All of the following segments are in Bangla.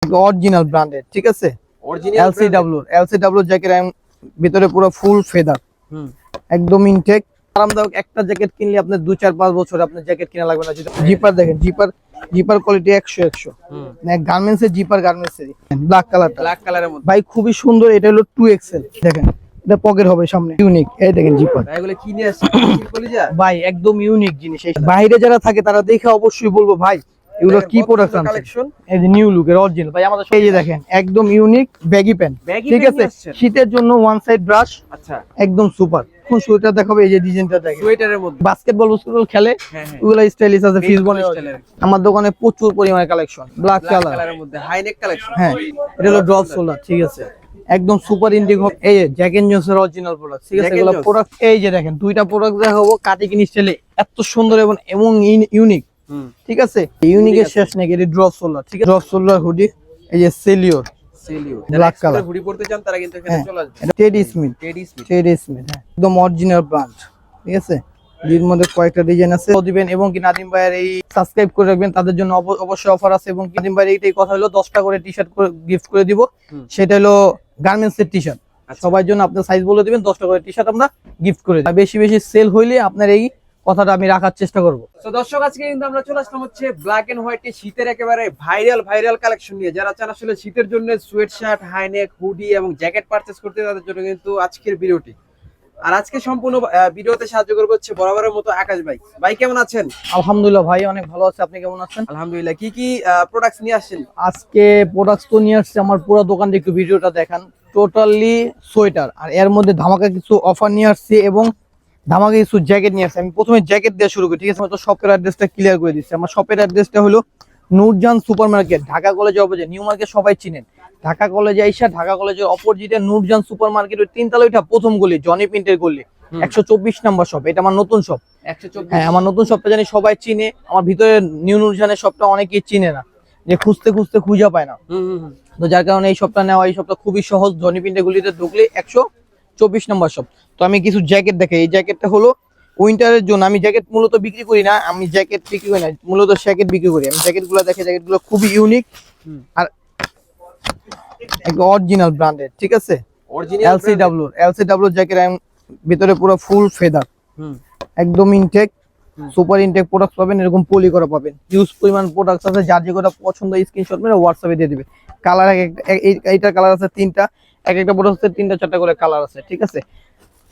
অরিজিনাল ব্র্যান্ডেড, ঠিক আছে। অরিজিনাল এলসিডব্লিউ জ্যাকেট ভিতরে পুরো ফুল ফেদার, একদম ইনটেক আরামদায়ক। একটা জ্যাকেট কিনলে আপনার 2-4-5 বছর আপনার জ্যাকেট কিনা লাগবে না। জিপার দেখেন, জিপার কোয়ালিটি 100 গার্মেন্টস এর জিপার, গার্মেন্টস এর ব্ল্যাক কালারের মধ্যে ভাই খুবই সুন্দর। এটা হলো 2XL, দেখেন এটা পকেট হবে সামনে, ইউনিক। এই দেখেন জিপার, এগুলো কিনে আসছে ভাই একদম ইউনিক জিনিস। বাইরে যারা থাকে তারা দেখে অবশ্যই বলবো ভাই এগুলো কি প্রোডাক্ট কালেকশন। এই যে নিউ লুকের অরিজিনাল ভাই আমাদের। এই যে দেখেন একদম ইউনিক ব্যাগি প্যান্ট, ঠিক আছে। শীতের জন্য ওয়ান সাইড ব্রাশ, আচ্ছা একদম সুপার। কোন সোয়েটার দেখাবো, এই যে ডিজাইনটা দেখেন, সোয়েটারের মধ্যে বাস্কেটবল খেলে ওগুলা স্টাইলিশ আছে, ফিজবনের। আমার দোকানে প্রচুর পরিমাণে কালেকশন, ব্ল্যাক কালারের মধ্যে হাই নেক কালেকশন। হ্যাঁ এটা হলো ড্রপ শোল্ডার, ঠিক আছে, একদম সুপার ইন্ডিক। এই যে জ্যাক এন্ড জোন্স এর অরিজিনাল প্রোডাক্ট, ঠিক আছে। এগুলো প্রোডাক্ট এই যে দেখেন দুইটা প্রোডাক্ট দেখাবো, কাটিং স্টাইলে এত সুন্দর এবং ইউনিক, ঠিক আছে। ইউনিকের শেষ নেই। এটা ড্রপ শোল্ডার, ঠিক আছে, ড্রপ শোল্ডার হুডি। এই যে সেলিওর ব্ল্যাক কালার হুডি পড়তে চান তারা কিন্তু এখানে চলে আসবে। এটা টেডি স্মিথ, একদম অরিজিনাল ব্র্যান্ড, ঠিক আছে। এর মধ্যে কয়েকটা ডিজাইন আছে দিবেন, এবং কি নাদিম ভাইয়ের এই সাবস্ক্রাইব করে রাখবেন, তাদের জন্য অবশ্যই অফার আছে। এবং নাদিম ভাইয়ের এইটাই কথা হলো 10টা করে টি-শার্ট গিফট করে দিব। সেটা হলো গার্মেন্টস এর টি-শার্ট, সবার জন্য আপনার সাইজ বলে দিবেন, 10টা করে টি-শার্ট আমরা গিফট করে দিই। বেশি বেশি সেল হইলে আপনার এই কথাটা আমি রাখার চেষ্টা করব। তো দর্শক আজকে কিন্তু আমরা চলে আসলাম হচ্ছে ব্ল্যাক এন্ড হোয়াইট এ শীতের একেবারে ভাইরাল কালেকশন নিয়ে। যারা চান আসলে শীতের জন্য সোয়েট শার্ট, হাইনেক, হুডি এবং জ্যাকেট পারচেজ করতে, তাদের জন্য কিন্তু আজকের ভিডিওটি। আর আজকে সম্পূর্ণ ভিডিওতে সাহায্য করবে হচ্ছে বরাবরের মতো আকাশ ভাই। ভাই কেমন আছেন? আলহামদুলিল্লাহ ভাই অনেক ভালো আছে, আপনি কেমন আছেন? আলহামদুলিল্লাহ। কি কি প্রোডাক্টস নিয়ে আসছেন আজকে? প্রোডাক্টস তো নিয়ে আসছে, আমার পুরো দোকান একটু ভিডিওটা দেখান। টোটালি সোয়েটার, আর এর মধ্যে ধামাকা কিছু অফার নিয়ে আসছে এবং ধামাকা কিছু জ্যাকেট নিয়ে আসছে। আমি প্রথমে জ্যাকেট দিয়ে শুরু করি, ঠিক আছে। তো শপের অ্যাড্রেসটা ক্লিয়ার করে দিচ্ছি। আমার শপের অ্যাড্রেসটা হলো নূরজান সুপার মার্কেট, ঢাকা কলেজের অপোজিট। নিউ মার্কেট সবাই চিনেন, ঢাকা কলেজে আইসা ঢাকা কলেজের অপোজিটে নূরজান সুপার মার্কেট, ওই 3তলা, ওইটা প্রথম গলি, জনি প্রিন্টের গলি, 124 নাম্বার শপ। এটা আমার নতুন শপ। হ্যাঁ আমার নতুন শপটা জানি সবাই চিনে। আমার ভিতরে নিউ নূরজানের শপটা অনেকেই চিনে না, যে খুঁজতে খুঁজে পায় না। তো যার কারণে এই শপটা নেওয়া, এই শপটা খুবই সহজ। জনি প্রিন্টের গলিতে ঢুকলে 124 নাম্বার শপ। তো আমি কিছু জ্যাকেট দেখে, এই জ্যাকেটটা হলো উইন্টারের জন্য। আমি জ্যাকেট মূলত বিক্রি করি না, আমি জ্যাকেট বিক্রি করি না, মূলত জ্যাকেট বিক্রি করি। আমি জ্যাকেট গুলো দেখে, জ্যাকেট গুলো খুবই ইউনিক আর অরিজিনাল ব্র্যান্ডেড, ঠিক আছে। এলসিডব্লিউ জ্যাকেট ভিতরে পুরো ফুল ফেদার, একদম ইনটেক, সুপার ইনটেক প্রোডাক্ট পাবেন। এরকম পলি করা পাবেন, হিউজ পরিমাণ প্রোডাক্ট আছে। যার যে কোটা পছন্দ স্ক্রিনশট মেরে হোয়াটসঅ্যাপে দিয়ে দিবে। কালার এইটা কালার আছে 3টা, একটা প্রোডাক্ট 3টা-4টা করে কালার আছে, ঠিক আছে।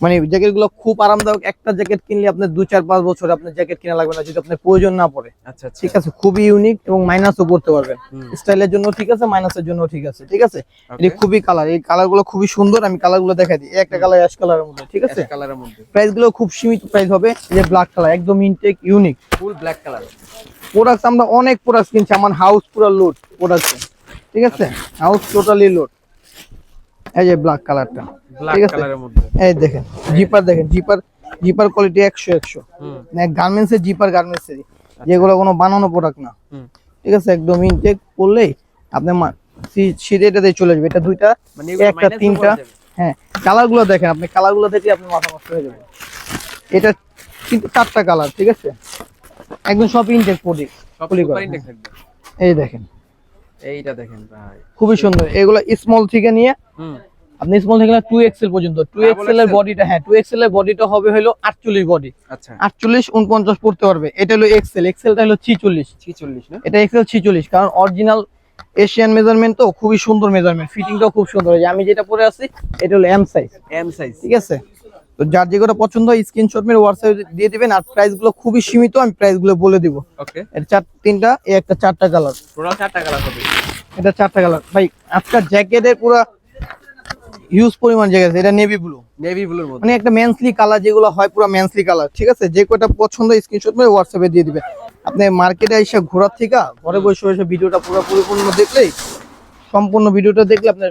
মানে জ্যাকেট গুলো খুব আরামদায়ক। একটা জ্যাকেট কিনলে আপনার 2-4-5 বছর আপনার জ্যাকেট কিনা লাগবে না, যদি আপনার প্রয়োজন না পড়ে। আচ্ছা ঠিক আছে, খুবই ইউনিক এবং মাইনাসও করতে পারবেন। স্টাইলের জন্য ঠিক আছে, মাইনাসের জন্য ঠিক আছে, ঠিক আছে। এটা খুবই কালার, এই কালার গুলো খুবই সুন্দর। আমি কালার গুলো দেখাই দিই। একটা কালার অ্যাশ কালারের মধ্যে, ঠিক আছে। প্রাইস গুলো খুব সীমিত প্রাইস হবে। এই যে ব্ল্যাক কালার, একদম ইনটেক ইউনিক ফুল ব্ল্যাক কালার প্রোডাক্ট। আমরা অনেক প্রোডাক্ট কিনছি, আমার হাউস পুরো লোড প্রোডাক্ট, ঠিক আছে। House totally load. এই যে ব্ল্যাক কালারটা, ঠিক আছে। এই দেখেন জিপার, দেখেন জিপার কোয়ালিটি 100 গার্মেন্টস এর জিপার, গার্মেন্টস এর, যেগুলো কোনো বানানো প্রোডাক্ট না, ঠিক আছে। একদম ইনটেক করলেই আপনি শীতেটাতে চলে যাবে। এটা 2টা, একটা 3টা। হ্যাঁ কালার গুলো দেখেন, আপনি কালার গুলো দেখে আপনি মাথা নষ্ট হয়ে যাবে। এটা কিন্তু 4টা কালার, ঠিক আছে, একদম সব ইনটেক প্রোডাক্ট, পলি করা। এই দেখেন, এইটা দেখেন ভাই খুবই সুন্দর। এগুলো স্মল থেকে নিয়ে আপনি স্মল থেকে 2XL পর্যন্ত। 2XL এর বডিটা, হ্যাঁ 2XL এর বডিটা হবে হলো 48 বডি। আচ্ছা 48 49 পড়তে পারবে। এটা হলো এক্সেলটা হলো 46 না, এটা এক্সেল 46, কারণ অরিজিনাল এশিয়ান মেজারমেন্ট, তো খুবই সুন্দর মেজারমেন্ট, ফিটিংটাও খুব সুন্দর। এই যে আমি যেটা পরে আছি এটা হলো এম সাইজ, ঠিক আছে। তো যার যেটা পছন্দ হয় স্ক্রিনশট মেরে হোয়াটসঅ্যাপে দিয়ে দিবেন। আর প্রাইস গুলো খুবই সীমিত, আমি প্রাইস গুলো বলে দিব। ওকে, এটা 3টা, এই একটা 4টা কালার, টোটাল 4টা কালার হবে। এটা 4টা কালার ভাই। আজকাল জ্যাকেটের পুরো হিউজ পরিমাণ জ্যাকেট আছে। এটা নেভি ব্লুর মধ্যে, মানে একটা মেন্সলি কালার, যেগুলো হয় পুরো মেন্সলি কালার, ঠিক আছে। যে কোটা পছন্দ স্ক্রিনশট মেরে হোয়াটসঅ্যাপে দিয়ে দিবেন। আপনি মার্কেটে এসে ঘোরার থেকে ঘরে বসে ভিডিওটা পুরো পরিপূর্ণ দেখলেই, সম্পূর্ণ ভিডিওটা দেখলে আপনার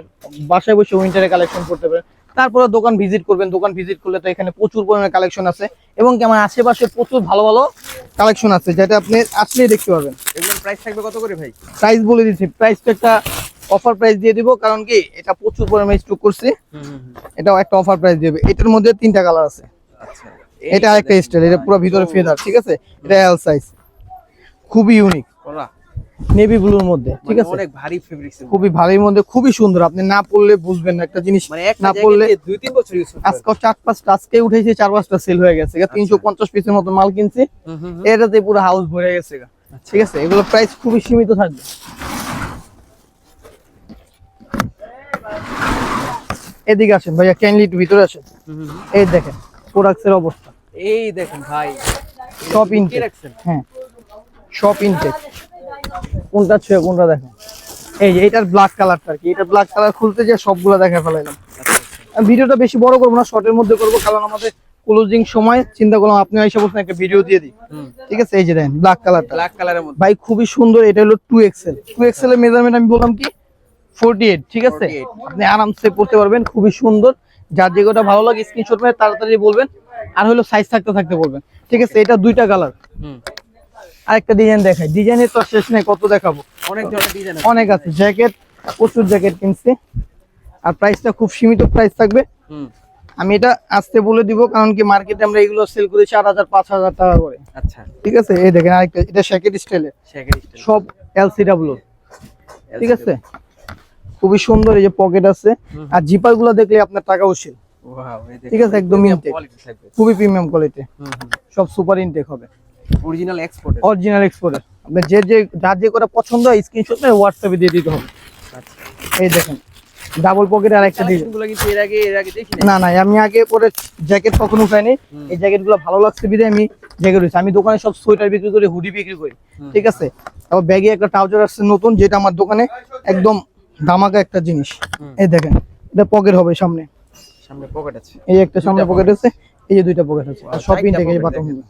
বাসায় বসে উইন্টারে কালেকশন করতে পারেন। তারপরে দোকান ভিজিট করবেন, দোকান ভিজিট করলে তো এখানে প্রচুর পরিমাণে কালেকশন আছে, এবং কি আমার আশেপাশে প্রচুর ভালো ভালো কালেকশন আছে, যেটা আপনি আসলেই দেখতে পাবেন। এগুলোর প্রাইস থাকবে কত করে ভাই? প্রাইস বলে দিচ্ছি, প্রাইসটা একটা অফার প্রাইস দিয়ে দিব, কারণ কি এটা প্রচুর পরিমাণে স্টক করছি। এটাও একটা অফার প্রাইস দিবে। এটার মধ্যে 3টা কালার আছে। আচ্ছা এটা আরেকটা স্টাইল, এটা পুরো ভিতরে ফেদার, ঠিক আছে। এটা এল সাইজ, খুবই ইউনিক। নেভি ব্লুর মধ্যে, ঠিক আছে অনেক ভারী ফেব্রিক্স, খুবই ভালোর মধ্যে, খুবই সুন্দর। আপনি না পড়লে বুঝবেন না একটা জিনিস, মানে না পড়লে 2-3 বছর ইউজ করতে আজকে 4-5টা আজকে উঠেছে, 4-5টা সেল হয়ে গেছে। 350 পিসের মতো মাল কিনছি, এটাতে পুরো হাউস ভরে গেছে। ঠিক আছে, এগুলো প্রাইস খুবই সীমিত থাকবে। এদিকে আসেন ভাইয়া, ক্যানলি একটু ভিতরে আসেন। এই দেখেন প্রোডাক্টসের অবস্থা, এই দেখেন ভাই, সব ইনটেক। হ্যাঁ সব ইনটেক, কোনটা ছুঁয়ে কোনটা দেখেন। এই যে এটার ব্ল্যাক কালারটা কি, এটা ব্ল্যাক কালার খুলতে যে সবগুলো দেখা ফেলাইলাম। আমি ভিডিওটা বেশি বড় করবো না, শর্টের মধ্যে করবো, কারণ আমাদের ক্লোজিং সময় চিন্তা করলাম আপনি এসে বলছেন একটা ভিডিও দিয়ে দিই। ঠিক আছে, এই যে দেখেন ব্ল্যাক কালারটা, ব্ল্যাক কালারের মধ্যে ভাই খুবই সুন্দর। এটা হলো 2XL, 2XL এর মেজারমেন্ট আমি বললাম কি 48। ঠিক আছে, আপনি আরামসে পড়তে পারবেন, খুবই সুন্দর। যার যেটা ভালো লাগে স্ক্রিনশট মেরে তাড়াতাড়ি বলবেন, আর হলো সাইজ থাকতে বলবেন। ঠিক আছে, এটা দুইটা কালার। আরেকটা ডিজাইন দেখাই, ডিজাইনের তো শেষ নেই, কত দেখাবো, অনেক ধরনের ডিজাইন অনেক আছে। জ্যাকেট, প্রচুর জ্যাকেট কিনছি, আর প্রাইসটা খুব সীমিত প্রাইস থাকবে। আমি এটা আস্তে বলে দিব, কারণ কি মার্কেটে আমরা এগুলো সেল করি 4000-5000 টাকা করে। আচ্ছা, ঠিক আছে, এই দেখেন আরেকটা, এটা শ্যাকেট স্টাইলের, সব LCW। ঠিক আছে, খুবই সুন্দর। এই যে পকেট আছে, আর জিপার গুলো দেখলে আপনার টাকা উচিত। ঠিক আছে, একদম ইনটেক, খুবই প্রিমিয়াম কোয়ালিটি, সব সুপার ইনটেক হবে, অরিজিনাল এক্সপোর্টের। অরিজিনাল এক্সপোর্টের। আপনি যার যে করে পছন্দ হয় স্ক্রিনশট মেরে হোয়াটসঅ্যাপে দিয়ে দিতে হবে। এই দেখেন ডাবল পকেট আর একটা ডিজাইন, গুলো কিন্তু এর আগে দেখি না আমি আগে পরে জ্যাকেট কখনো উঠাইনি। এই জ্যাকেট গুলো ভালো লাগছে বিদে আমি জ্যাকেট উঠেছি। আমি দোকানে সব সোয়েটার বিক্রি করি, হুডি বিক্রি করি। ঠিক আছে, তারপর ব্যাগে একটা ট্রাউজার আসছে নতুন, যেটা আমার দোকানে একদম ধামাকা একটা জিনিস। এই দেখেন, এটা পকেট হবে, সামনে পকেট আছে, এই একটা সামনে পকেট আছে, এই যে দুইটা পকেট আছে, আর সব ইনটেক। এই বাটন গুলো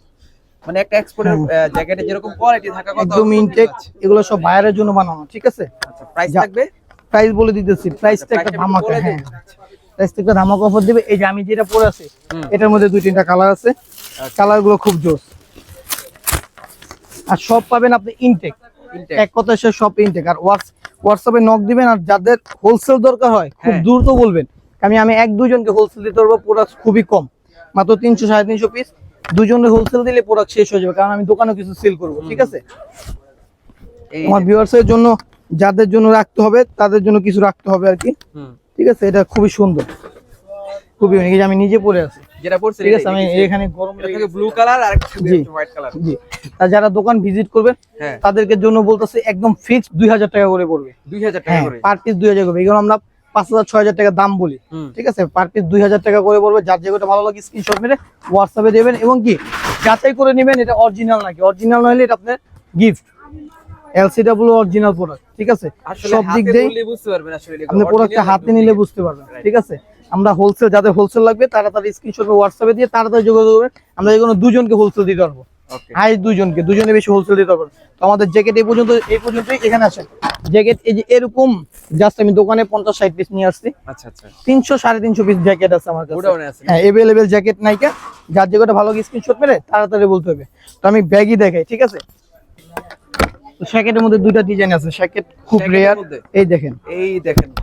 মানে একটা এক্সপোর্টের জ্যাকেটে যেরকম কোয়ালিটি থাকা কথা, একদম ইনটেক। এগুলো সব বাইরের জন্য বানানো। ঠিক আছে, আচ্ছা প্রাইস থাকবে, প্রাইস বলে দিতেছি, প্রাইসটা একটা ধামাকা। হ্যাঁ, প্রাইসটা একটা ধামাকা অফার দিবে। এই যে আমি যেটা পরে আছি, এটার মধ্যে 2-3টা কালার আছে, কালার গুলো খুব জোস। আর সব পাবেন আপনি ইনটেক, এক কথা সে সব ইনটেক। আর হোয়াটসঅ্যাপে নক দিবেন, আর যাদের হোলসেল দরকার হয় খুব দ্রুত বলবেন। আমি 1-2 জনকে হোলসেল দিতে পারবো, প্রোডাক্ট খুবই কম, মাত্র 300-350 পিস। 2 জনের হোলসেল দিলে প্রোডাক্ট শেষ হয়ে যাবে, কারণ আমি দোকানে কিছু সেল করবো। ঠিক আছে, আমার ভিউয়ার্সের জন্য, যাদের জন্য রাখতে হবে তাদের জন্য কিছু রাখতে হবে আর কি। ঠিক আছে, এটা খুবই সুন্দর, খুবই ইউনিক। আমি নিজে পরে আছি যেটা পড়ছে, ঠিক আছে, আমি এখানে গরম থেকে ব্লু কালার আর একটা হোয়াইট কালার। জি, আর যারা দোকান ভিজিট করবে তাদেরকে জন্য বলতেছে একদম ফিক্সড 2000 টাকা করে পড়বে। 2000 টাকা করে পার পিস 2000 করে। এগুলো আমরা 5000-6000 টাকা দাম বলি। ঠিক আছে, পার পিস 2000 টাকা করে পড়বে। যার যেটা ভালো লাগে স্ক্রিনশট মেরে হোয়াটসঅ্যাপে দেবেন, এবং কি যাচাই করে নেবেন এটা অরিজিনাল নাকি। অরিজিনাল না হলে এটা আপনার গিফট। LCW original product. ঠিক আছে, সব দিক দিয়ে বুঝতে পারবেন আসলে আপনি প্রোডাক্টটা হাতে নিলে বুঝতে পারবেন। ঠিক আছে, আমরা হোলসেল, যাদের হোলসেল লাগবে তাড়াতাড়ি স্ক্রিনশট হোয়াটসঅ্যাপে দিয়ে তাড়াতাড়ি যোগাযোগ করবেন। আমরা যে কোনো 2 জনকে হোলসেল দিতে পারবো, হাই 2 জনকে, 2 জনের বেশি হোলসেল দিতে পারবো। তো আমাদের জ্যাকেট এই পর্যন্তই। এখানে আসেন, জ্যাকেট এই যে এরকম জাস্ট আমি দোকানে 50-60 পিস নিয়ে আসছি। আচ্ছা আচ্ছা, 300-350 পিস জ্যাকেট আছে আমার কাছে। হ্যাঁ, अवेलेबल জ্যাকেট নাইকা, যার যেটা ভালো লাগে স্ক্রিনশট মেরে তাড়াতাড়ি বলতে হবে। তো আমি ব্যাগই দেখাই। ঠিক আছে, জ্যাকেটের মধ্যে 2টা ডিজাইন আছে, জ্যাকেট খুব রেয়ার। এই দেখেন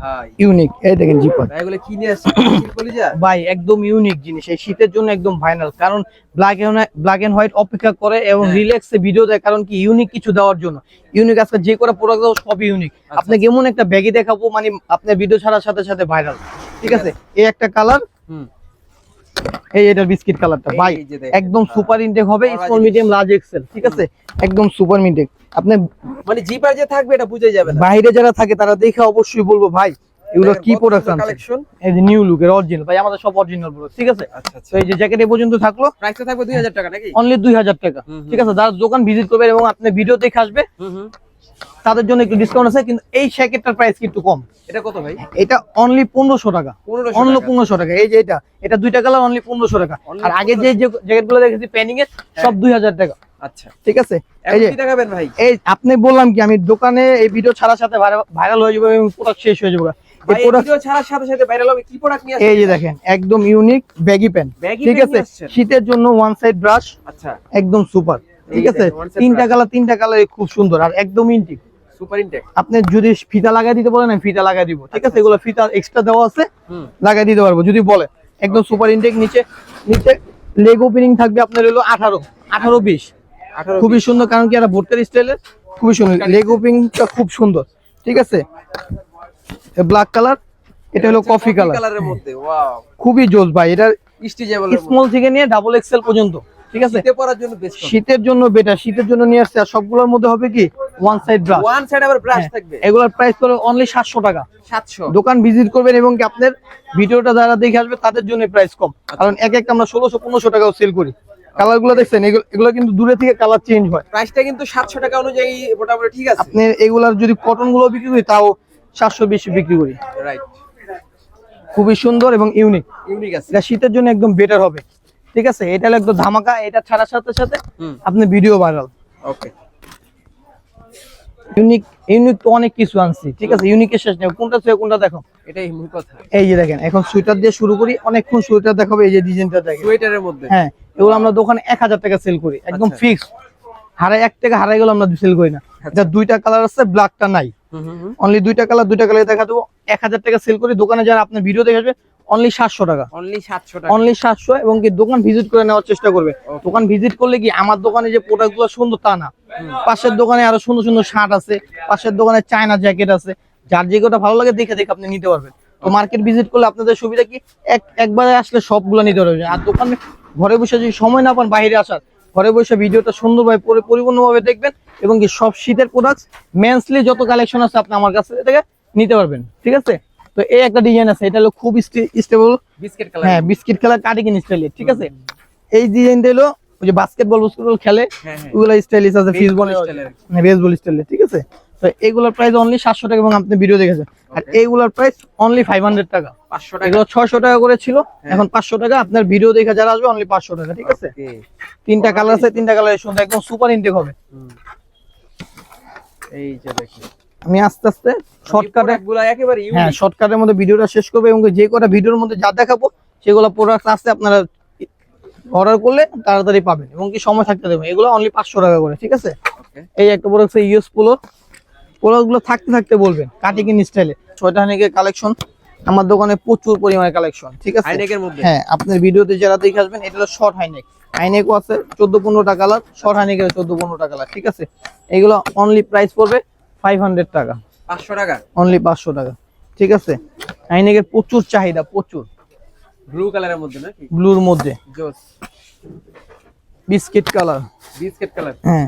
ভাই, ইউনিক। এই দেখেন জিপার, এগুলো কিনে আসছে কলিজা ভাই একদম ইউনিক জিনিস। এই শীতের জন্য একদম ফাইনাল, কারণ ব্ল্যাক এন্ড হোয়াইট অপেক্ষা করে এবং রিল্যাক্সে ভিডিও দেয়, কারণ কি ইউনিক কিছু দেওয়ার জন্য। ইউনিক আজকে যে করে প্রোডাক্ট দাও সব ইউনিক। আপনাকে এমন একটা ব্যাগই দেখাবো, মানে আপনার ভিডিও ছাড়ার সাথে সাথে ভাইরাল। ঠিক আছে, এই একটা কালার, এই এটার বিস্কিট কালারটা ভাই একদম সুপার ইনটেক হবে, স্মল মিডিয়াম লার্জ এক্সেল। ঠিক আছে, একদম সুপার ইনটেক। আপনি মানে জিপার যে থাকবে এটা বুঝে যাবে না, বাইরে যারা থাকে তারা দেখে অবশ্যই বলবো ভাই এগুলো কি প্রোডাক্ট কালেকশন। এই যে নিউ লুকের অরিজিনাল, ভাই আমাদের সব অরিজিনাল প্রোডাক্ট। ঠিক আছে, আচ্ছা আচ্ছা, তো এই যে জ্যাকেট এই পর্যন্ত থাকলো, প্রাইসটা থাকবে 2000 টাকা নাকি? অনলি 2000 টাকা। ঠিক আছে, যারা দোকান ভিজিট করবে এবং আপনি ভিডিও দেখে আসবে তাদের জন্য একটু ডিসকাউন্ট আছে, কিন্তু এই জ্যাকেটটার প্রাইস একটু কম। এটা কত ভাই? এটা অনলি 1500 টাকা, অনলি 1500 টাকা। এই যে এটা দুইটা কালার, অনলি 1500 টাকা। আর আগে যে জ্যাকেটগুলো দেখেছি প্যানিং এর, সব 2000 টাকা। আচ্ছা, ঠিক আছে, এই যে দেখাবেন ভাই, এই আপনি বললাম কি আমি দোকানে এই ভিডিও ছাড়ার সাথে ভাইরাল হয়ে যাবে এবং প্রোডাক্ট শেষ হয়ে যাবে। এই ভিডিও ছাড়ার সাথে সাথে ভাইরাল হবে। কি প্রোডাক্ট নিয়ে আসছেন? এই যে দেখেন একদম ইউনিক ব্যাগি প্যান্ট। ঠিক আছে, শীতের জন্য ওয়ান সাইড ব্রাশ। আচ্ছা, একদম সুপার। ঠিক আছে, 3টা কালার খুব সুন্দর আর একদম ইনটেক, সুপার ইনটেক। আপনি যদি ফিতা লাগাই দিতে বলেন আমি ফিতা লাগাই দিব। ঠিক আছে, এগুলো ফিতা এক্সট্রা দেওয়া আছে, লাগাই দিতে পারবো যদি বলে। একদম সুপার ইনটেক। নিচে লেগ ওপেনিং থাকবে আপনার হলো 18-20, খুবই সুন্দর, কারণ কি এটা ভোটের স্টাইলের, খুবই সুন্দর, লেগো পিঙ্কটা খুব সুন্দর, ঠিক আছে। ব্ল্যাক কালার, এটা হলো কফি কালারের মধ্যে, ওয়াও, খুবই জোস ভাই। এটা স্ট্রেচেবল স্মল থেকে নিয়ে ডাবল এক্সেল পর্যন্ত, ঠিক আছে। শীতে পরার জন্য বেস্ট, শীতের জন্য বেটার, শীতের জন্য নিয়ে আসছে। আর সবগুলোর মধ্যে হবে কি one side brush, one side আবার ব্রাশ থাকবে। এগুলোর প্রাইস হলো অনলি 700 টাকা। 700। দোকান ভিজিট করবেন এবং কি আপনার ভিডিওটা যারা দেখে আসবে তাদের জন্য প্রাইস কম, কারণ এক একটা আমরা 1600-1500 টাকাও সেল করি। কালার গুলো দেখছেন, এগুলো কিন্তু দূরে থেকে কালার চেঞ্জ হয়। প্রাইসটা কিন্তু 700 টাকা অনুযায়ী মোটামুটি ঠিক আছে। আপনি এগুলার যদি কটন গুলো বিক্রি করি তাও 720 বিক্রি করি। রাইট, খুবই সুন্দর এবং ইউনিক আছে। এটা শীতের জন্য একদম বেটার হবে, ঠিক আছে। এটা হলো একদম ধামাকা, এটা ছাড়ার সাথে সাথে আপনি ভিডিও ভাইরাল। ওকে, ইউনিক তো অনেক কিছু আনছি, ঠিক আছে। ইউনিকের শেষ নেই, কোনটা থেকে কোনটা দেখো, এটাই মূল কথা। এই যে দেখেন, এখন সোয়েটার দিয়ে শুরু করি, অনেকক্ষণ সোয়েটার দেখাবো। এই যে ডিজাইনটা দেখেন, সোয়েটারের মধ্যে, হ্যাঁ, এগুলো আমরা দোকানে 1000 টাকা সেল করি, একদম ফিক্সড। হারাই 1 টাকা হারাই গেল আমরা সেল করি না। এটা দুইটা কালার আছে, ব্ল্যাকটা নাই, অনলি দুইটা কালার দেখা দেবো। 1000 টাকা সেল করি, দোকানে যারা আপনার ভিডিও দেখে আসবে অনলি 700 টাকা, অনলি 700। এবং কি দোকান ভিজিট করে নেওয়ার চেষ্টা করবে। দোকান ভিজিট করলে কি আমার দোকানে যে প্রোডাক্ট গুলো সুন্দর তা না, পাশের দোকানে আরো সুন্দর সুন্দর শার্ট আছে, পাশের দোকানে চায়না জ্যাকেট আছে, যার যেটা ভালো লাগে দেখে দেখে আপনি নিতে পারবেন। তো মার্কেট ভিজিট করলে আপনাদের সুবিধা কি, একবারে আসলে সবগুলো নিতে পারবেন। আর দোকানে ঘরে বসে যদি সময় না পান বাইরে আসার, ঘরে বসে ভিডিওটা সুন্দরভাবে পরিপূর্ণভাবে দেখবেন এবং কি সব শীতের প্রোডাক্ট মেন্সলি যত কালেকশন আছে আপনি আমার কাছ থেকে নিতে পারবেন, ঠিক আছে। তো এই একটা ডিজাইন আছে, এটা হলো খুব স্টেবল বিস্কিট কালার, হ্যাঁ বিস্কিট কালার কাটিং স্টাইলে, ঠিক আছে। এই ডিজাইনটা হলো ওই যে বাস্কেটবল খেলে ওগুলা স্টাইলিশ আছে, ফিজবল স্টাইলে, বেসবল স্টাইলে, ঠিক আছে। তো এগুলোর প্রাইস অনলি 700 টাকা এবং আপনি ভিডিও দেখেছেন। আর এইগুলোর প্রাইস অনলি 500 টাকা, 500 টাকা। এগুলো 600 টাকা করে ছিল, এখন 500 টাকা। আপনার ভিডিও দেখে যারা আসবে অনলি 500 টাকা, ঠিক আছে। তিনটা কালার আছে, তিনটা কালারের সুন্দর, একদম সুপার ইনটেক হবে। এই যে দেখেন, আমি আস্তে আস্তে শর্টকাটে একেবারে শর্টকাটের মধ্যে ভিডিওটা শেষ করব এবং যে কটা ভিডিওর মধ্যে যা দেখাবো সেগুলো প্রোডাক্ট আছে, আপনারা অর্ডার করলে তাড়াতাড়ি পাবেন এবং কি সময় থাকতে দেবেন। এগুলো অনলি 500 টাকা করে, ঠিক আছে। এই একটা প্রোডাক্ট আছে ইউএস পোলো থাকতে থাকতে বলবেন, কাটিং ইন স্টাইলে। 6টা হাইনেকের কালেকশন আমার দোকানে প্রচুর পরিমাণে কালেকশন, ঠিক আছে। হাইনেকের মধ্যে হ্যাঁ, আপনার ভিডিওতে যারা দেখে আসবেন, এটা হলো শর্ট হাইনেকও আছে 14-15টা কালার, শর্ট হাইনেকের 14-15টা কালার, ঠিক আছে। এগুলো অনলি প্রাইস পড়বে 500 টাকা, 500 টাকা, অনলি 500 টাকা, ঠিক আছে। হাইনেকের প্রচুর চাহিদা, প্রচুর। ব্লু কালারের মধ্যে নাকি, ব্লুর মধ্যে জোস, বিস্কিট কালার, হ্যাঁ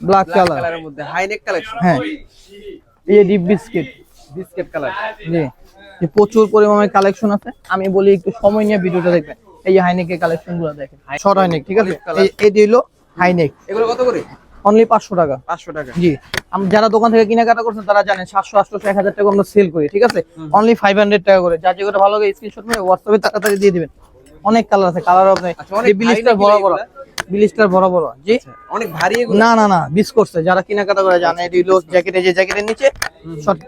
ব্ল্যাক কালারের মধ্যে হাইনেক কালেকশন, হ্যাঁ এই ডিপ বিস্কিট কালার, জি প্রচুর পরিমাণে কালেকশন আছে। আমি বলি একটু সময় নিয়ে ভিডিওটা দেখবেন। এই যে হাইনেকের কালেকশন গুলো দেখেন, শর্ট হাইনেক, ঠিক আছে। এই দিলো হাইনেক, এগুলো কত করে? অনলি 500 টাকা, 500 টাকা, জি। যারা দোকান থেকে কেনাকাটা করছেন তারা জানেন 700, 800, 1000 টাকা আমরা সেল করি, ঠিক আছে। অনলি 500 টাকা করে। যার যেটা ভালো লাগে স্ক্রিনশট মেরে হোয়াটসঅ্যাপে তাড়াতাড়ি দিয়ে দিবেন। অনেক কালার আছে, কালার আপনি বিলিস্টার বড় বড়, জি অনেক ভারী। না বিস করছে, যারা কেনাকাটা করে জানে। এটি হলো জ্যাকেট, এই যে জ্যাকেটের নিচে শর্ট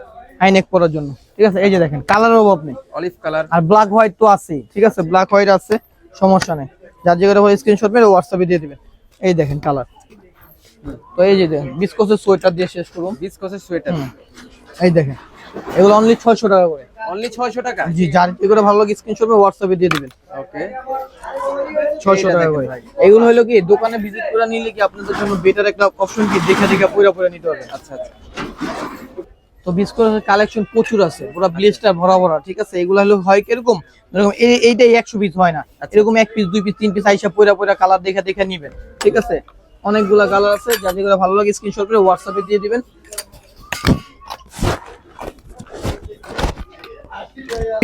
হাইনেক পরার জন্য, ঠিক আছে। এই যে দেখেন, কালারের অভাব নেই, অলিভ কালার আর ব্ল্যাক হোয়াইট তো আছে, ঠিক আছে। ব্ল্যাক হোয়াইট আছে, সমস্যা নেই। যার যেটা ভালো স্ক্রিনশট মেরে হোয়াটসঅ্যাপে দিয়ে দিবেন। এই দেখেন কালার। তো এই যে দেখেন বিসকোসের সোয়েটার দিয়ে শেষ করুন, বিসকোসের সোয়েটার, এই দেখেন এগুলো অনলি 600 টাকা করে, অনলি 600 টাকা, জি। যার যেটা ভালো লাগে স্ক্রিনশট মেরে হোয়াটসঅ্যাপে দিয়ে দিবেন, ওকে। 600 টাকা করে। এগুলো হলো কি দোকানে ভিজিট করে নিলে কি আপনাদের জন্য বেটার একটা অপশন, কি দেখে দেখে পুরো নিতে পারবেন। আচ্ছা আচ্ছা। তো বিসকোসের কালেকশন প্রচুর আছে, পুরো ব্লেস্টার ভরা, ঠিক আছে। এগুলো হলো হয় কিরকম, এরকম এইটাই 100 পিস হয় না, এরকম 1 পিস 2 পিস 3 পিস আইসা পুরো কালার দেখে দেখে নিবেন, ঠিক আছে। অনেকগুলা কালার আছে, যা যেগুলো ভালো লাগে স্ক্রিনশট করে হোয়াটসঅ্যাপে দিয়ে দিবেন।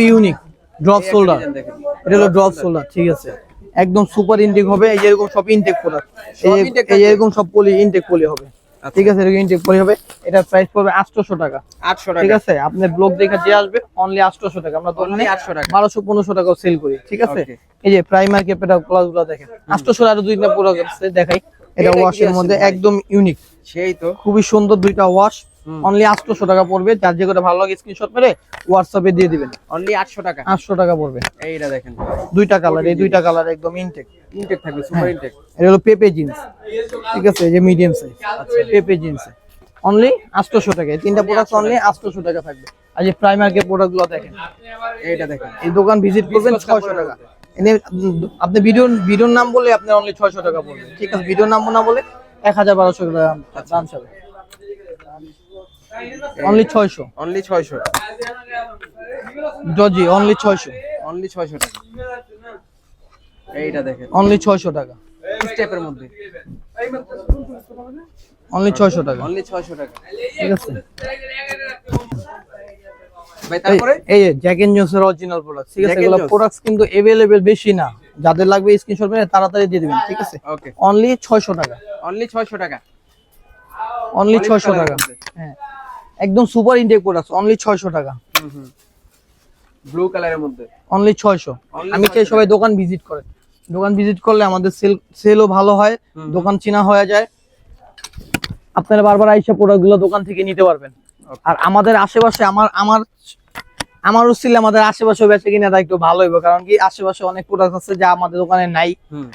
ইউনিক ড্রপ শোল্ডার, এটা হলো ড্রপ শোল্ডার, ঠিক আছে। একদম সুপার ইনটেক হবে, এই যেরকম সব ইনটেক প্রোডাক্ট, এই এরকম সব পলি ইনটেক পলি হবে, ঠিক আছে। এরকম ইনটেক পলি হবে। এটা প্রাইস পড়বে 800 টাকা, 800 টাকা, ঠিক আছে। আপনার ব্লগ দেখে যে আসবে অনলি 800 টাকা, আমরা অনলি 800 টাকা 1200-1500 টাকা সেল করি, ঠিক আছে। এই যে প্রাইমার ক্যাপেটা ক্লাসগুলো দেখেন 800 আর দুইটা প্রোডাক্ট আছে দেখাই। এটা ওয়াশের মধ্যে একদম ইউনিক, সেই তো খুবই সুন্দর দুইটা ওয়াশ, অনলি 800 টাকা পড়বে। যার যেটা ভালো লাগে স্ক্রিনশট মেরে হোয়াটসঅ্যাপে দিয়ে দিবেন, অনলি 800 টাকা, 800 টাকা পড়বে। এইটা দেখেন দুইটা কালার, এই দুইটা কালার একদম ইনটেক থাকবে, সুপার ইনটেক। এটা হলো পেপে জিন্স, ঠিক আছে, এই যে মিডিয়াম সাইজ, আচ্ছা পেপে জিন্স অনলি 800 টাকা। তিনটা প্রোডাক্ট অনলি 800 টাকা থাকবে। আর যে প্রাইমার কে প্রোডাক্টগুলো দেখেন, এইটা দেখেন, এই দোকান ভিজিট করবেন 600 টাকা। আপনি ভিডিওর নাম বলে আপনি অনলি 600 টাকা পড়বে, ঠিক আছে। ভিডিওর নাম না বলে 1000-1200 টাকা দাম চাবে। অনলি 600। অনলি 600। জর্জি অনলি 600। অনলি 600 টাকা। এইটা দেখেন অনলি 600 টাকা। স্টেপের মধ্যে অনলি 600 টাকা। অনলি 600 টাকা। ঠিক আছে ভাই তারপরে এই যে জ্যাক এন্ড জোনসের অরিজিনাল প্রোডাক্ট, ঠিক আছে? জ্যাক এন্ড এগুলো জোনস। প্রোডাক্টস কিন্তু अवेलेबल বেশি না, যাদের লাগবে স্ক্রিনশট মেরে তাড়াতাড়ি দিয়ে দিবেন, ঠিক আছে? ওকে অনলি 600 টাকা। অনলি 600 টাকা। অনলি Olive 600 colour টাকা। এর মধ্যে। হ্যাঁ একদম সুপার ইনটেক প্রোডাক্টস, অনলি 600 টাকা। ব্লু কালারের মধ্যে অনলি 600। Only আমি চাই 600 সবাই দোকান ভিজিট করে, দোকান ভিজিট করলে আমাদের সেলও ভালো হয়, দোকান চেনা হয়ে যায়, আপনারা বারবার আইসা প্রোডাক্টগুলো দোকান থেকে নিতে পারবেন। আর আমাদের আশেপাশে আমার উচিত আমাদের আশেপাশে বেঁচে কিনা একটু ভালো হইব, কারণ কি আশেপাশে অনেক প্রোডাক্ট আছে যা আমাদের দোকানে নাই,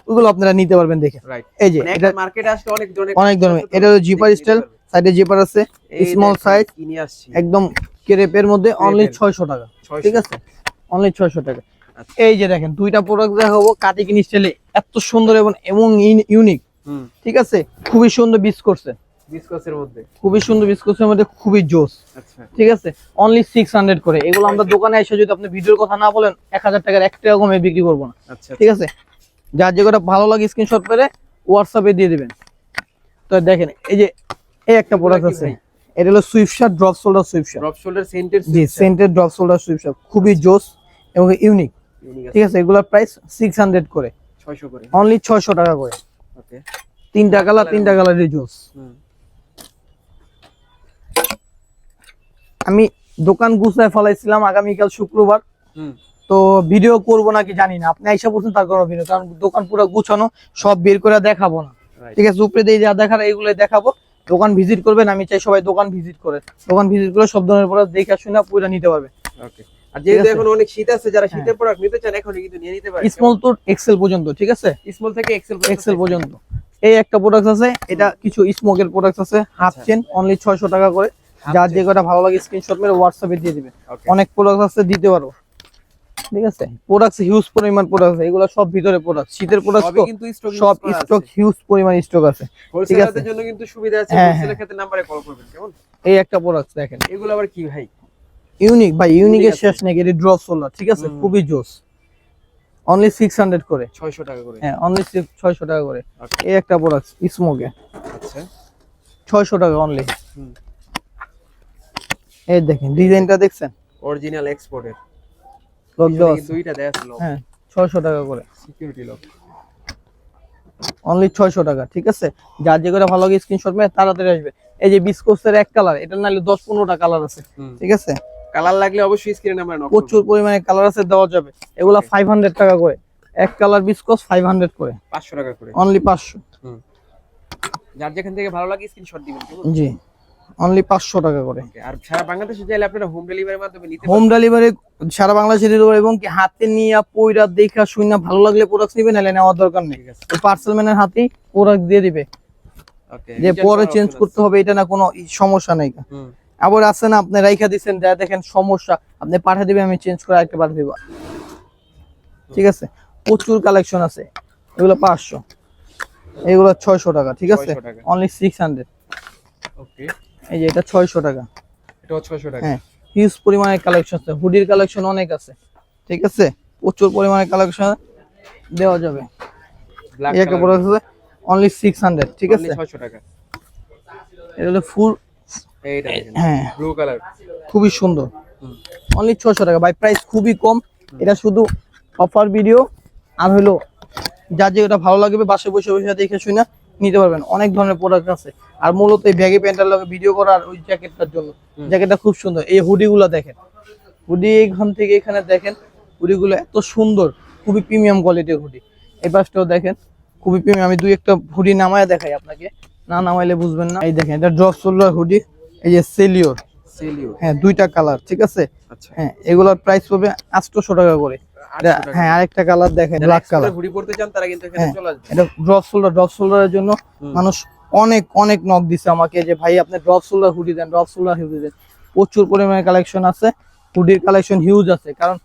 ওগুলো আপনারা নিতে পারবেন দেখে। রাইট এই যে মানে এটা একটা মার্কেটে আসলে অনেক ধরনের, এটা হলো জিপার স্টাইল, সাইডে জিপার আছে, স্মল সাইজ, কিনে আসছি একদম ক্রেপের মধ্যে, অনলি 600 টাকা। 600 ঠিক আছে অনলি 600 টাকা। আচ্ছা। এই যে দেখেন দুইটা প্রোডাক্ট দেখাবো কাটিং স্টাইলে, এত সুন্দর এবং ইউনিক, ঠিক আছে? খুবই সুন্দর বিস করছে, বিস্কসের মধ্যে খুবই সুন্দর বিস্কুটের মধ্যে, খুবই জোস। আচ্ছা ঠিক আছে অনলি 600 করে। এগুলো আমরা দোকানে এসে যদি আপনি ভিডিওর কথা না বলেন 1000 টাকার 1 টাকা কমে বিক্রি করবো না, আচ্ছা ঠিক আছে? যার যেটা ভালো লাগে স্ক্রিনশট করে হোয়াটসঅ্যাপে দিয়ে দিবেন। তো দেখেন এই যে এই একটা প্রোডাক্ট কি আছে, ভাই? এটা হলো swift shirt, drop shoulder swift shirt. Drop shoulder সেন্টের জি scented drop shoulder swift shirt, খুবই জোস এবং ইউনিক, ঠিক আছে? এগুলোর প্রাইস 600 করে, 600 করে। অনলি 600 টাকা করে। ওকে তিনটা কালারের জোস। আমি দোকান গুছায় ফলাইছিলাম আগামীকাল শুক্রবার, তো ভিডিও করব নাকি জানি না, আপনি আইসা বলছেন তার কোনো ভিডিও, কারণ দোকান পুরো গুছানো, সব বের করে দেখাবো না, ঠিক আছে? উপরে দিয়ে যা দেখার এইগুলো দেখাবো, দোকান ভিজিট করবেন। আমি চাই সবাই দোকান ভিজিট করে, দোকান ভিজিট করে সব ধরনের প্রোডাক্ট দেখে শুনে পুরো নিতে পারবে। ওকে আর যেহেতু এখন অনেক শীত আছে, যারা শীতের প্রোডাক্ট নিতে চান এখন কিন্তু নিয়ে নিতে পারেন, স্মল টু এক্সেল পর্যন্ত, ঠিক আছে? স্মল থেকে এক্সেল পর্যন্ত। এই একটা প্রোডাক্ট আছে, এটা কিছু স্মোকের প্রোডাক্ট আছে, হাফ চেন, অনলি 600 টাকা করে। যার যে কটা ভালো লাগে স্ক্রিনশট মেরে হোয়াটসঅ্যাপে দিয়ে দিবেন। অনেক প্রোডাক্ট আছে দিতে পারবো, ঠিক আছে? প্রোডাক্টস হিউজ পরিমাণ প্রোডাক্ট আছে, এগুলো সব ভিতরে প্রোডাক্ট, শীতের প্রোডাক্ট তো সব স্টক হিউজ পরিমাণ স্টক আছে, ঠিক আছে? হোলসেলারদের জন্য কিন্তু সুবিধা আছে, হোলসেলের ক্ষেত্রে নম্বরে কল করবেন। কেমন এই একটা প্রোডাক্ট দেখেন, এগুলো আবার কি ভাই? ইউনিক ভাই, ইউনিকের শেষ নেই, এটা ড্রপ শোল্ডার, ঠিক আছে? খুবই জোস, অনলি 600 করে, 600 টাকা করে। হ্যাঁ অনলি 600 টাকা করে। এই একটা প্রোডাক্ট স্মোকে, আচ্ছা 600 টাকা অনলি। এই দেখেন ডিজাইনটা দেখছেন, অরিজিনাল এক্সপোর্টের লক দেওয়া আছে, দুইটা দেয়া আছে লক, হ্যাঁ 600 টাকা করে, সিকিউরিটি লক, অনলি 600 টাকা, ঠিক আছে? যার যে করে ভালো লাগে স্ক্রিনশট মেরে তাড়াতাড়ি আসবে। এই যে বিস্কোসের এক কালার, এটা নাইলে 10-15টা কালার আছে, ঠিক আছে? কালার লাগলে অবশ্যই স্ক্রিনে নাম্বার নক প্রচুর পরিমাণে কালার আছে, দেওয়া যাবে। এগুলা 500 টাকা করে, এক কালার বিস্কোস 500 করে, 500 টাকা করে, অনলি 500। যার যেখান থেকে ভালো লাগে স্ক্রিনশট দিবেন। কেমন জি অনলি 500 টাকা করে। আর সারা বাংলাদেশে চাইলে আপনারা হোম ডেলিভারির মাধ্যমে নিতে হোম ডেলিভারি সারা বাংলাদেশে দিতে পারবো, এবং কি হাতে নিয়ে পয়রা দেখা শুনে ভালো লাগলে প্রোডাক্ট নিবেন, নাহলে নেওয়ার দরকার নেই। পার্সেল ম্যানের হাতেই প্রোডাক্ট দিয়ে দিবে, ওকে যে পরে চেঞ্জ করতে হবে এটা না, কোনো সমস্যা নাই। আবার আছে না, আপনি রাইখা দিচ্ছেন, যা দেখেন সমস্যা, আপনি পাঠিয়ে দিবেন, আমি চেঞ্জ করে আরেকটা পাঠিয়ে দিব, ঠিক আছে? প্রচুর কালেকশন আছে, এগুলো 500, এগুলো 600 টাকা, ঠিক আছে? অনলি 600। ওকে এই যে এটা 600 টাকা, এটাও 600 টাকা। হ্যাঁ হিউজ পরিমাণে কালেকশন আছে, হুডির কালেকশন অনেক আছে, ঠিক আছে? প্রচুর পরিমাণে কালেকশন দেওয়া যাবে। এই একটা প্রোডাক্ট আছে অনলি 600, ঠিক আছে? 600 টাকা। এটা হলো ফুল, এইটা দেখেন হ্যাঁ ব্লু কালার, খুবই সুন্দর, অনলি 600 টাকা ভাই, প্রাইস খুবই কম। এটা শুধু অফার ভিডিও, আর হলো যার যেটা ভালো লাগবে বাসায় বসে বসে দেখে শুনে নিতে পারবেন। অনেক ধরনের প্রোডাক্ট আছে, আর মূলত এই ব্যাগি প্যান্টার লাগে ভিডিও করার ওই জ্যাকেটটার জন্য, জ্যাকেটটা খুব সুন্দর। এই হুডিগুলো দেখেন, হুডি এইখান থেকে এখানে দেখেন, হুডিগুলো এত সুন্দর, খুবই প্রিমিয়াম কোয়ালিটির হুডি। এই পাশটাও দেখেন, খুবই প্রিমিয়াম। আমি দুই একটা হুডি নামায় দেখাই আপনাকে, না নামাইলে বুঝবেন না। এই দেখেন, এটা ড্রপ শোল্ডার হুডি, এই যে সেলিওর, হ্যাঁ দুইটা কালার, ঠিক আছে? হ্যাঁ এগুলোর প্রাইস পড়বে 800 টাকা করে। হ্যাঁ আরেকটা কালার দেখেন, ব্ল্যাক কালার, হুডি পড়তে চান তারা কিন্তু এখানে চলে আসবে। এটা ড্রপ শোল্ডারের জন্য মানুষ অনেক নক দিছে আমাকে, যে ভাই আপনি ড্রপ শোল্ডার হুডি দেন, ড্রপ শোল্ডার হুডি দেন। প্রচুর পরিমাণে কালেকশন আছে, হুডির কালেকশন হিউজ আছে, কারণ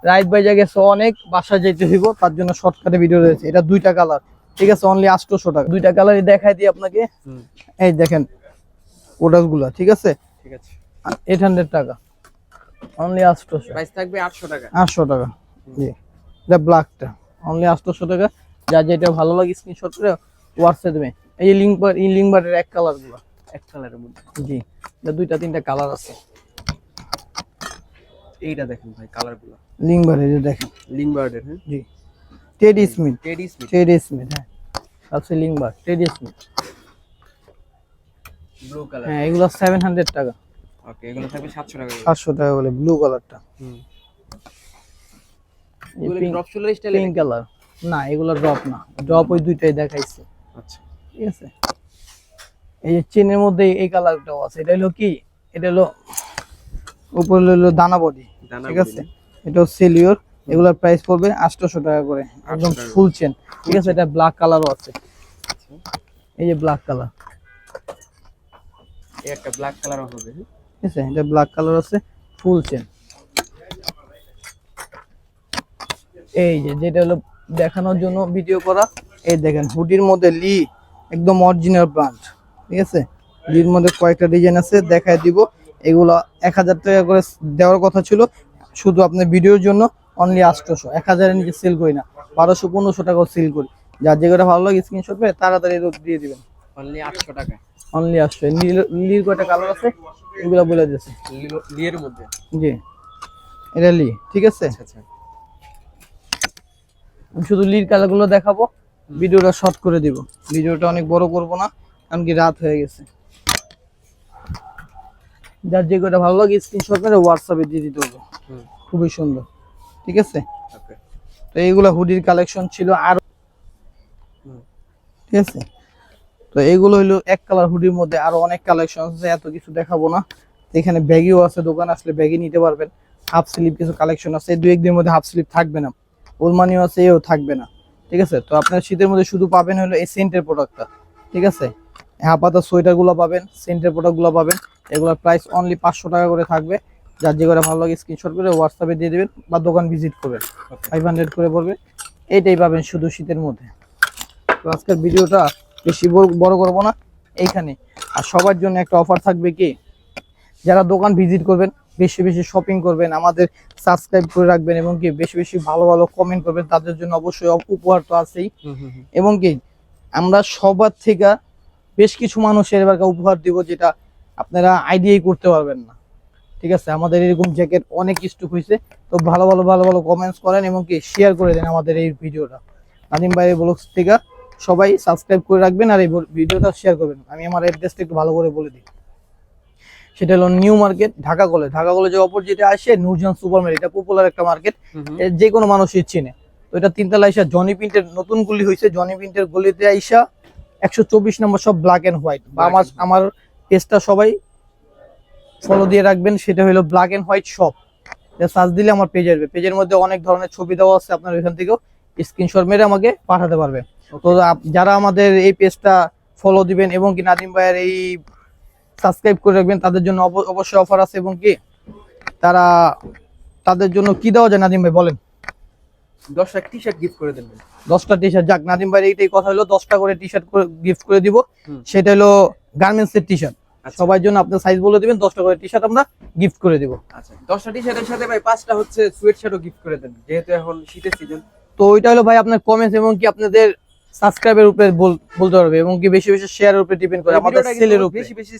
রাইড বাই জায়গায় অনেক বাসা যেতে হইব, তার জন্য শর্টকাটে ভিডিও রয়েছে। এটা দুইটা কালার, ঠিক আছে অনলি 800 টাকা। দুইটা কালারই দেখাই দিই আপনাকে। এই দেখেন প্রোডাক্ট গুলা, ঠিক আছে ঠিক আছে 800 টাকা অনলি 800। প্রাইস থাকবে 800 টাকা। 800 টাকা জি। এটা ব্ল্যাকটা অনলি 800 টাকা। যা যেটা ভালো লাগে স্ক্রিনশট করে হোয়াটসঅ্যাপে দেবে। এই যে লিংক বারের এক কালার গুলো, এক কালারের মধ্যে জি এটা দুইটা তিনটা কালার আছে। এইটা দেখেন ভাই কালারগুলো লিংক বারের যে দেখেন লিংক বার্ডের। হ্যাঁ জি Teddy Smith, Teddy Smith Teddy Smith হ্যাঁ আছে লিংক বার টেডি স্মিথ। Blue colour. হ্যাঁ এগুলো 700 টাকা। ওকে এগুলো থাকবে 700 টাকা। 700 টাকা বলে ব্লু কালারটা। এগুলো ড্রপ শোল্ডার স্টাইলে পিঙ্ক কালার না, এগুলো ড্রপ না, ড্রপ ওই দুইটাই দেখাইছে। আচ্ছা ঠিক আছে এই যে চেনের মধ্যে এই কালারটাও আছে। এটা হলো কি, এটা হলো উপরে হলো দানা বডি, ঠিক আছে এটাও সেলিওর। এগুলোর প্রাইস পড়বে 800 টাকা করে, একদম ফুল চেন। ঠিক আছে এটা ব্ল্যাক কালারও আছে। এই যে ব্ল্যাক কালার, এই একটা ব্ল্যাক কালারও হবে। ঠিক আছে এটা ব্ল্যাক কালার আছে ফুল চেন। এই যে যেটা হলো দেখানোর জন্য ভিডিও করা। এই দেখেন হুডির মধ্যে লি একদম অরিজিনাল ব্র্যান্ড। ঠিক আছে লির মধ্যে কয়েকটা ডিজাইন আছে, দেখায় দিব। এগুলো 1000 টাকা করে দেওয়ার কথা ছিল, শুধু আপনার ভিডিওর জন্য অনলি 800। 1000 এর নিচে সেল করি না, 1200-1500 টাকাও সেল করি। যার যেটা ভালো লাগে স্ক্রিনশট করে তাড়াতাড়ি দিয়ে দিবেন। অনলি 800 টাকা। অনলি 800। লির কয়টা কালার আছে এগুলো বলে দিয়েছে। লিয়ের মধ্যে জি এটা লি, ঠিক আছে আচ্ছা আমি শুধু লির কালারগুলো দেখাবো, ভিডিওটা শর্ট করে দিব। ভিডিওটা অনেক বড় করব না কারণ কি রাত হয়ে গেছে। যার যে কয়টা ভালো লাগে স্ক্রিনশট করে হোয়াটসঅ্যাপে দিয়ে দিতে হবে। খুবই সুন্দর, ঠিক আছে ওকে। তো এইগুলা হুডির কালেকশন ছিল আর, ঠিক আছে তো এইগুলো হলো এক কালার হুডির মধ্যে আরো অনেক কালেকশন আছে, এত কিছু দেখাবো না। এখানে ব্যাগিও আছে, দোকান আসলে ব্যাগি নিতে পারবেন। হাফ স্লিভ কিছু কালেকশন আছে, দুই একদিনের মধ্যে হাফ স্লিভ থাকবে না। ওলমানিও আছে, এও থাকবে না। ঠিক আছে তো আপনার শীতের মধ্যে শুধু পাবেন হলো এই সেন্টের প্রোডাক্টটা। ঠিক আছে হাফাতা সোয়েটার গুলো পাবেন, সেন্টের প্রোডাক্ট গুলো পাবেন। এগুলোর প্রাইস অনলি 500 টাকা করে থাকবে। যার যে করে ভালো লাগে স্ক্রিনশট করে হোয়াটসঅ্যাপে দিয়ে দিবেন বা দোকান ভিজিট করবেন। 500 করে পড়বে, এইটাই পাবেন শুধু শীতের মধ্যে। তো আজকের ভিডিওটা বেশি বড় করব না এইখানে। আর সবার জন্য একটা অফার থাকবে কি, যারা দোকান ভিজিট করবেন, বেশি বেশি শপিং করবেন, আমাদের সাবস্ক্রাইব করে রাখবেন এবং কি বেশি বেশি ভালো ভালো কমেন্ট করবেন, তাদের জন্য অবশ্যই উপহার তো আছেই। এবং কি আমরা সবার থেকে বেশ কিছু মানুষের এবার উপহার দিব যেটা আপনারা আইডিয়াই করতে পারবেন না। ঠিক আছে আমাদের এরকম জ্যাকেট অনেক স্টক হয়েছে। তো ভালো ভালো কমেন্টস করেন এবং কি শেয়ার করে দেন আমাদের এই ভিডিওটা। নাদিম ভাই ব্লগস থেকে সবাই সাবস্ক্রাইব করে রাখবেন আর এই ভিডিওটা শেয়ার করবেন। আমি আমার অ্যাড্রেসটা একটু ভালো করে বলে দিই। সেটা হলো নিউ মার্কেট, ঢাকা কলেজের অপোজিটে আসে নূরজাহান সুপার মার্কেট। এটা পপুলার একটা মার্কেট, যে কোনো মানুষই চিনে। তো এটা তিনতলা আইসা জনি প্রিন্টের নতুন গলি হয়েছে, জনি প্রিন্টের গলিতে আইসা 124 নম্বর সব ব্ল্যাক এন্ড হোয়াইট। বা আমার পেজটা সবাই ফলো দিয়ে রাখবেন, সেটা হলো black and white shop. Search দিলে আমার পেজ আসবে। পেজের মধ্যে অনেক ধরনের ছবি দেওয়া আছে, আপনার ওইখান থেকেও স্ক্রিনশট মেরে আমাকে পাঠাতে পারবেন। তো যারা আমাদের এই পেজটা ফলো দিবেন এবং কি নাদিম ভাইয়ের এই সাবস্ক্রাইব করে রাখবেন, তাদের জন্য অবশ্যই অফার আছে। এবং কি তাদের জন্য কি দেওয়া যায় নাদিম ভাই বলেন? 10টা টি-শার্ট গিফট করে দেবেন। 10টা টি-শার্ট, যাক নাদিম ভাই এইটাই কথা হলো, 10টা করে টি-শার্ট গিফট করে দিব। সেটা হলো গার্মেন্টস এর টি-শার্ট। সবার জন্য আপনার সাইজ বলে দিবেন, 10টা করে টি-শার্ট আমরা গিফট করে দিব। আচ্ছা 10টা টি-শার্টের সাথে ভাই 5টা হচ্ছে সোয়েট শার্টও গিফট করে দেন, যেহেতু এখন শীতের সিজন। তো ওইটা হলো ভাই আপনার কমেন্টস এবং কি আপনাদের সাবস্ক্রাইবের উপরে বলতে পারবে এবং কি বেশি বেশি শেয়ারের উপরে ডিপেন্ড করে, আমাদের সেলের উপরে। বেশি বেশি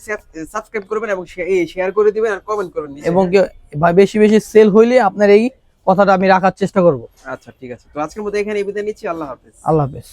সাবস্ক্রাইব করবেন এবং শেয়ার করে দিবেন আর কমেন্ট করবেন এবং কি ভাই বেশি বেশি সেল হইলে আপনার এই কথাটা আমি রাখার চেষ্টা করব। আচ্ছা ঠিক আছে, তো আজকের মতো এখানে বিদায় নিচ্ছি। আল্লাহ হাফেজ। আল্লাহ হাফেজ।